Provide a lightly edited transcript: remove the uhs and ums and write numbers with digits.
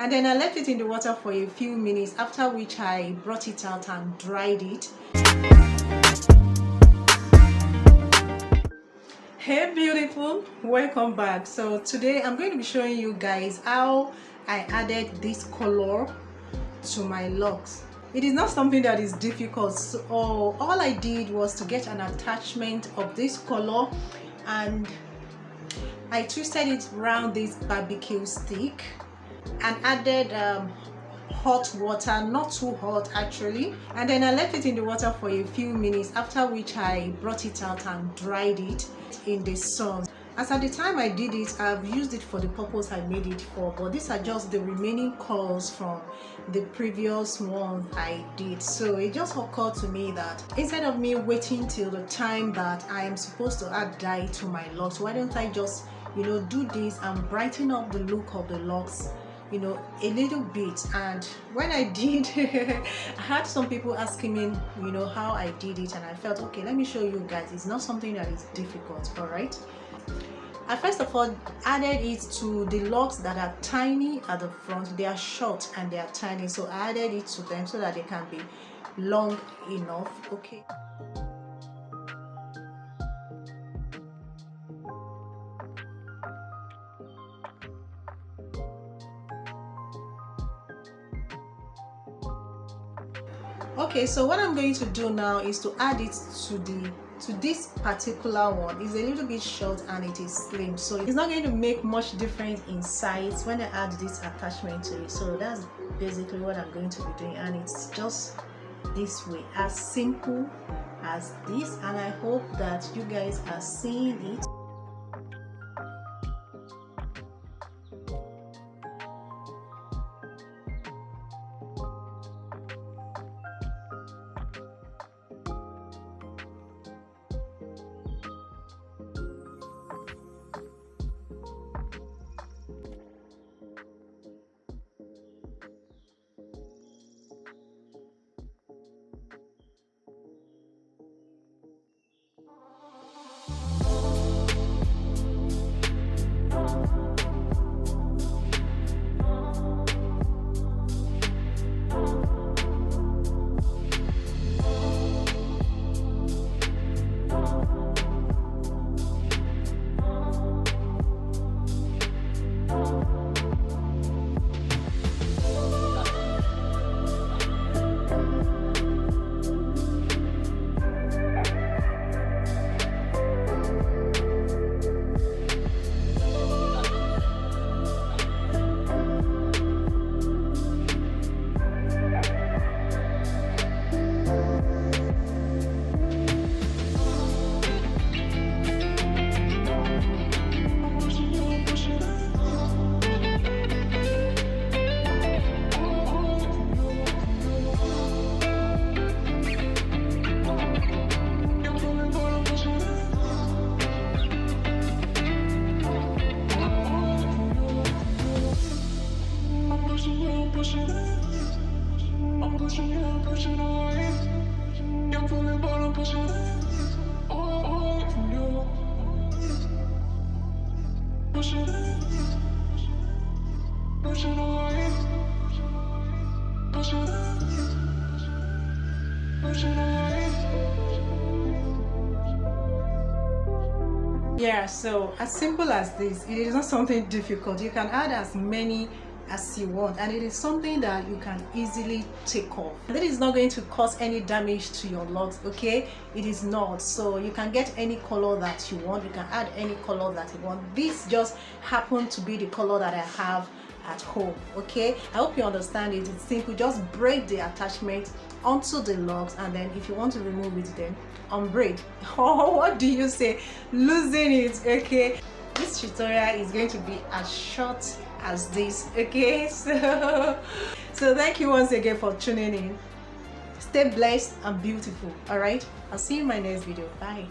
and then I left it in the water for a few minutes, after which I brought it out and dried it. Hey beautiful, welcome back. So today I'm going to be showing you guys how I added this color to my locks. It is not something that is difficult, so all I did was to get an attachment of this color and I twisted it around this barbecue stick and added hot water, not too hot actually, and then I left it in the water for a few minutes, after which I brought it out and dried it in the sun. As at the time I did it, I've used it for the purpose I made it for, but these are just the remaining colors from the previous one I did. So it just occurred to me that instead of me waiting till the time that I am supposed to add dye to my locks, why don't I just, do this and brighten up the look of the locks, a little bit. And when I did, I had some people asking me, how I did it, and I felt, okay, let me show you guys. It's not something that is difficult. All right, I first of all added it to the locks that are tiny at the front. They are short and they are tiny, so I added it to them so that they can be long enough. Okay. Okay, so what I'm going to do now is to add it to this particular one. It's a little bit short and it is slim, so it's not going to make much difference in size when I add this attachment to it. So that's basically what I'm going to be doing, and it's just this way, as simple as this, and I hope that you guys are seeing it. Yeah, so as simple as this, it is not something difficult. You can add as many as you want, and it is something that you can easily take off. That is not going to cause any damage to your locks, okay? It is not. So you can get any color that you want, you can add any color that you want. This just happened to be the color that I have at home, okay? I hope you understand it. It's simple. Just braid the attachment onto the locks, and then if you want to remove it, then unbraid. Oh, what do you say? Loosen it, okay? This tutorial is going to be as short as this, okay? So thank you once again for tuning in. Stay blessed and beautiful. All right, I'll see you in my next video. Bye.